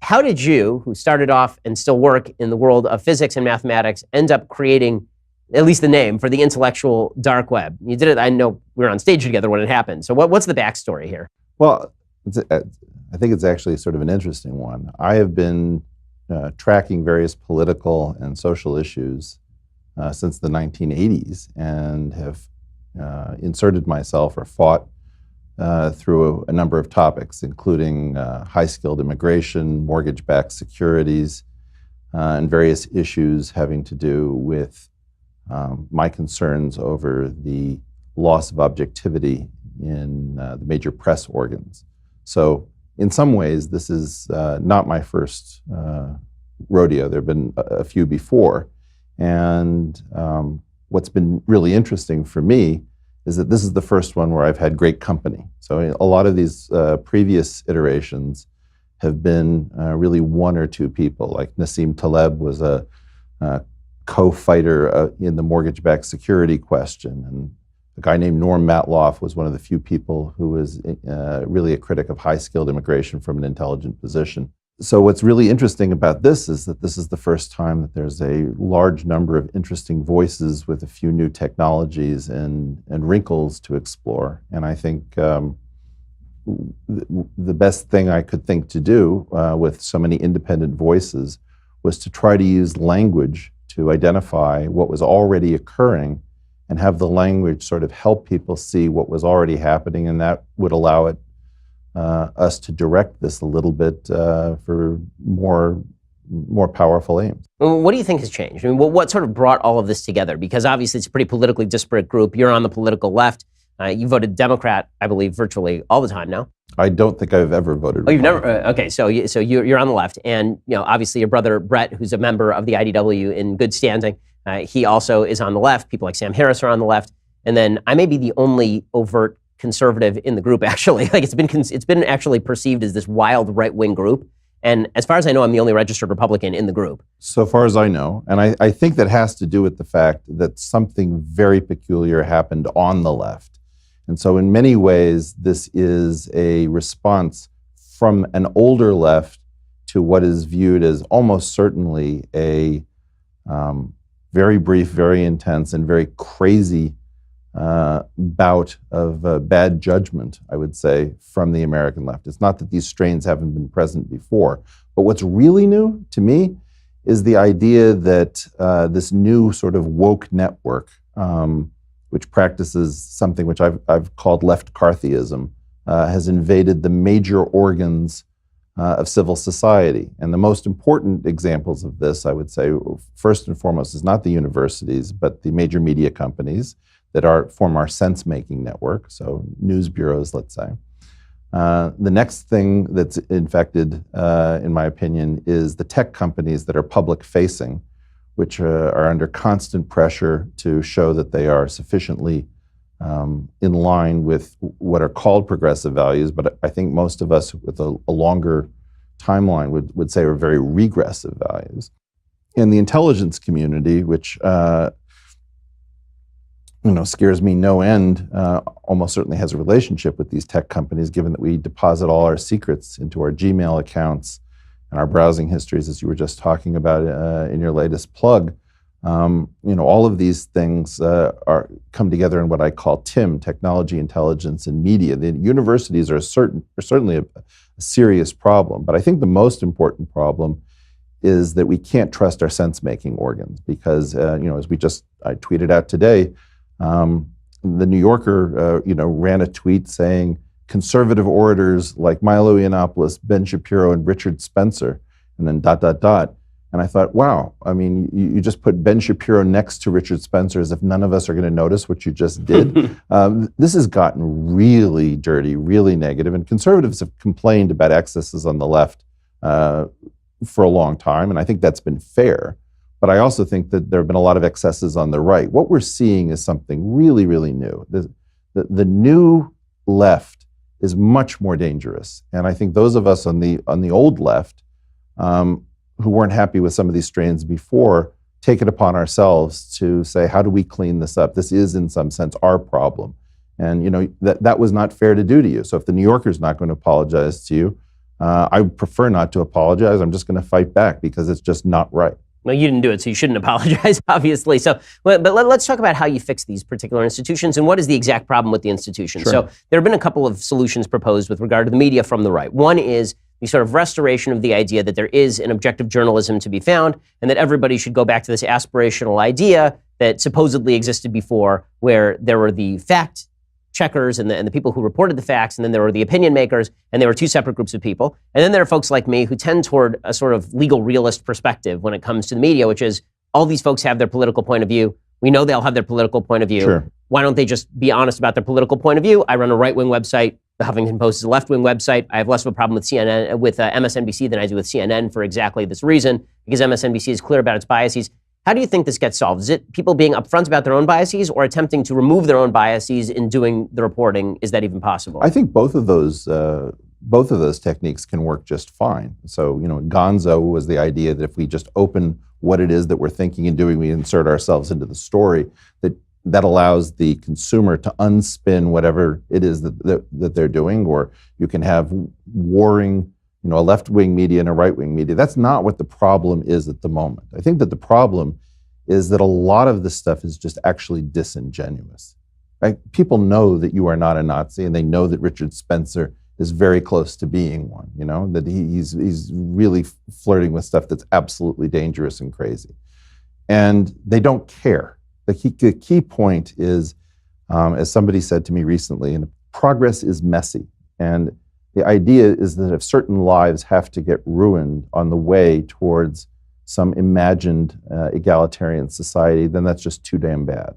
how did you, who started off and still work in the world of physics and mathematics, end up creating at least the name for the intellectual dark web? You did it, I know we were on stage together when it happened. So what's the backstory here? Well, I think it's actually sort of an interesting one. I have been tracking various political and social issues since the 1980s and have inserted myself or fought through a number of topics, including high-skilled immigration, mortgage-backed securities, and various issues having to do with my concerns over the loss of objectivity in the major press organs. So in some ways, this is not my first rodeo. There have been a few before. And what's been really interesting for me is that this is the first one where I've had great company. So a lot of these previous iterations have been really one or two people, like Nassim Taleb was a co-fighter in the mortgage-backed security question, and a guy named Norm Matloff was one of the few people who was really a critic of high-skilled immigration from an intelligent position. So what's really interesting about this is that this is the first time that there's a large number of interesting voices with a few new technologies and wrinkles to explore. And I think the best thing I could think to do with so many independent voices was to try to use language to identify what was already occurring and have the language sort of help people see what was already happening, and that would allow us to direct this a little bit for more powerful aims. What do you think has changed? I mean, what sort of brought all of this together? Because obviously it's a pretty politically disparate group. You're on the political left. You voted Democrat, I believe, virtually all the time now. I don't think I've ever voted. Oh, you've never? Okay, so you're on the left, and obviously your brother Brett, who's a member of the IDW in good standing, he also is on the left. People like Sam Harris are on the left, and then I may be the only overt conservative in the group. Actually, like it's been actually perceived as this wild right-wing group, and as far as I know, I'm the only registered Republican in the group. So far as I know, and I think that has to do with the fact that something very peculiar happened on the left. And so in many ways, this is a response from an older left to what is viewed as almost certainly a very brief, very intense, and very crazy bout of bad judgment, I would say, from the American left. It's not that these strains haven't been present before, but what's really new to me is the idea that this new sort of woke network, which practices something which I've called left-Carthyism, has invaded the major organs of civil society. And the most important examples of this, I would say, first and foremost, is not the universities, but the major media companies that form our sense-making network, so news bureaus, let's say. The next thing that's infected, in my opinion, is the tech companies that are public-facing, which are under constant pressure to show that they are sufficiently in line with what are called progressive values, but I think most of us with a longer timeline would say are very regressive values. In the intelligence community, which scares me no end, almost certainly has a relationship with these tech companies, given that we deposit all our secrets into our Gmail accounts and our browsing histories, as you were just talking about in your latest plug. All of these things come together in what I call TIM, technology, intelligence, and media. The universities are certainly a serious problem, but I think the most important problem is that we can't trust our sense-making organs because, as I tweeted out today, the New Yorker, ran a tweet saying, conservative orators like Milo Yiannopoulos, Ben Shapiro, and Richard Spencer, and then ... And I thought, wow, I mean, you just put Ben Shapiro next to Richard Spencer as if none of us are going to notice what you just did. This has gotten really dirty, really negative, and conservatives have complained about excesses on the left for a long time, and I think that's been fair. But I also think that there have been a lot of excesses on the right. What we're seeing is something really, really new. The new left is much more dangerous. And I think those of us on the old left who weren't happy with some of these strains before take it upon ourselves to say, how do we clean this up? This is, in some sense, our problem. And that was not fair to do to you. So if the New Yorker's not going to apologize to you, I prefer not to apologize. I'm just going to fight back because it's just not right. Well, you didn't do it, so you shouldn't apologize, obviously. So, but let's talk about how you fix these particular institutions and what is the exact problem with the institutions. Sure. So there have been a couple of solutions proposed with regard to the media from the right. One is the sort of restoration of the idea that there is an objective journalism to be found and that everybody should go back to this aspirational idea that supposedly existed before, where there were the fact checkers and the people who reported the facts, and then there were the opinion makers, and there were two separate groups of people. And then there are folks like me who tend toward a sort of legal realist perspective when it comes to the media, which is all these folks have their political point of view. We know they'll have their political point of view. Sure. Why don't they just be honest about their political point of view? I run a right-wing website. The Huffington Post is a left-wing website. I have less of a problem with CNN, with MSNBC than I do with CNN for exactly this reason, because MSNBC is clear about its biases. How do you think this gets solved? Is it people being upfront about their own biases or attempting to remove their own biases in doing the reporting? Is that even possible? I think both of those techniques can work just fine. So, Gonzo was the idea that if we just open what it is that we're thinking and doing, we insert ourselves into the story, that allows the consumer to unspin whatever it is that they're doing, or you can have warring, a left-wing media and a right-wing media. That's not what the problem is at the moment. I think that the problem is that a lot of this stuff is just actually disingenuous. Right? People know that you are not a Nazi, and they know that Richard Spencer is very close to being one, that he's really flirting with stuff that's absolutely dangerous and crazy. And they don't care. The key point is, as somebody said to me recently, and progress is messy. And the idea is that if certain lives have to get ruined on the way towards some imagined egalitarian society, then that's just too damn bad.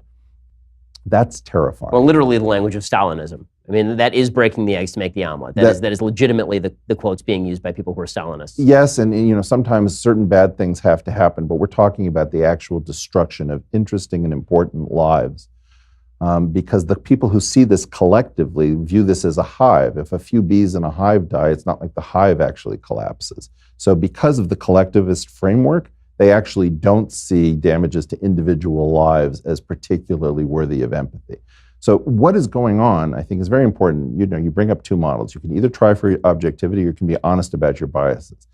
That's terrifying. Well, literally the language of Stalinism. I mean, that is breaking the eggs to make the omelet. That is legitimately the quotes being used by people who are Stalinists. Yes, and sometimes certain bad things have to happen, but we're talking about the actual destruction of interesting and important lives. Because the people who see this collectively view this as a hive. If a few bees in a hive die, it's not like the hive actually collapses. So because of the collectivist framework, they actually don't see damages to individual lives as particularly worthy of empathy. So what is going on, I think, is very important. You bring up two models. You can either try for objectivity or you can be honest about your biases.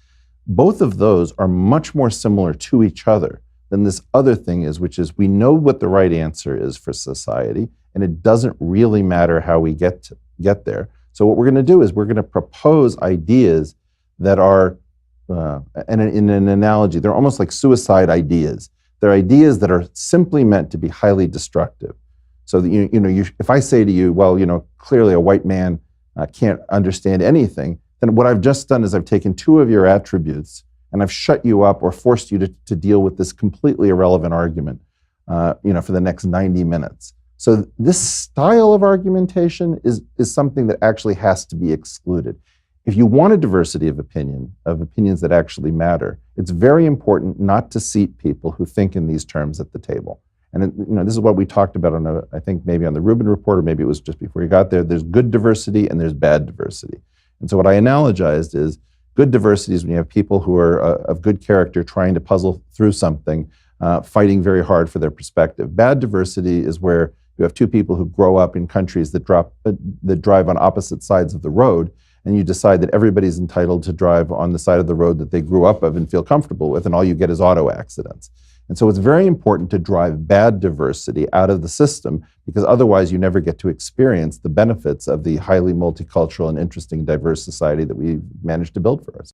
Both of those are much more similar to each other than this other thing is, which is we know what the right answer is for society, and it doesn't really matter how we get there. So what we're going to do is we're going to propose ideas that are, in an analogy, they're almost like suicide ideas. They're ideas that are simply meant to be highly destructive. So that if I say to you, well, clearly a white man can't understand anything, then what I've just done is I've taken two of your attributes and I've shut you up or forced you to deal with this completely irrelevant argument, for the next 90 minutes. So this style of argumentation is something that actually has to be excluded. If you want a diversity of opinions that actually matter, it's very important not to seat people who think in these terms at the table. And this is what we talked about I think maybe on the Rubin Report, or maybe it was just before you got there. There's good diversity and there's bad diversity. And so what I analogized is good diversity is when you have people who are of good character trying to puzzle through something, fighting very hard for their perspective. Bad diversity is where you have two people who grow up in countries that drive on opposite sides of the road, and you decide that everybody's entitled to drive on the side of the road that they grew up of and feel comfortable with, and all you get is auto accidents. And so it's very important to drive bad diversity out of the system, because otherwise you never get to experience the benefits of the highly multicultural and interesting, diverse society that we've managed to build for ourselves.